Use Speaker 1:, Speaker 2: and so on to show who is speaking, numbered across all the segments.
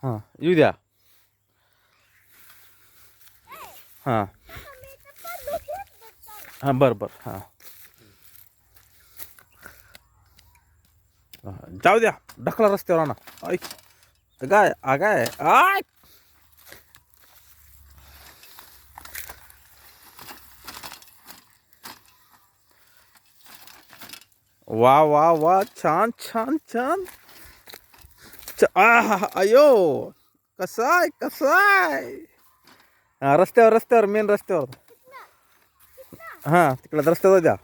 Speaker 1: हां येऊ द्या. हां हां बरं बरं हां जाऊ द्या. ढकला रस्त्यावर आणा. ऐक काय आगाय आय वा वा वा छान छान छान अयो कसाय कसाय रस्त्यावर रस्त्यावर मेन रस्त्यावर. हां तिकडे रस्त्यावर द्या.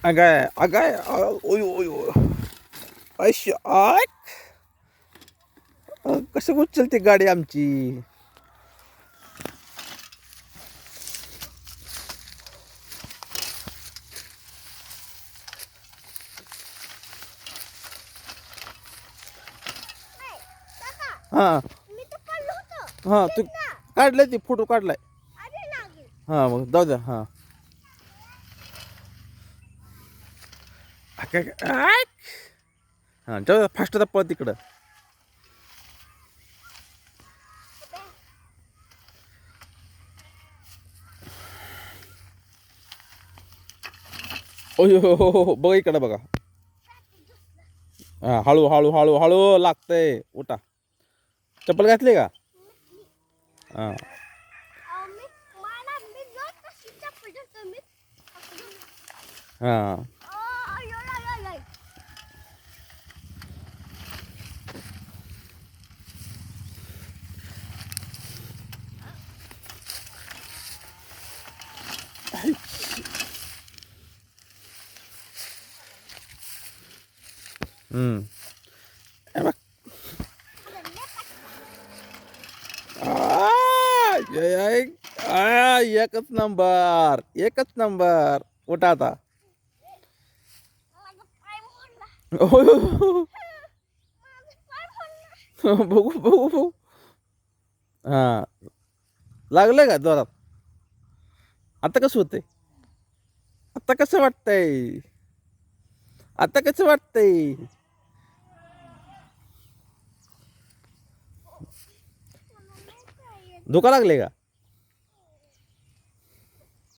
Speaker 1: अगाय अगाय ओयो ओयो ऐश आय कसं उचलते गाडी आमची. हां हां तू काढलाय ते फोटो काढलाय. हां मग जाऊ द्या. हां हां जाऊ द्या फास्ट पळ तिकडं. ओय हो हो हो बघा इकडं बघा. हां हळू हळू हळू हळू लागतंय. उठा चप्पल घातली का. हां हां हे बघ. एकच नंबर एकच नंबर. उठा आता. बघू बघू बघू. हां लागलं का जोरात. आता कसं होतंय. आता कसं वाटतंय. आता कसं वाटतंय. धोका लागले का.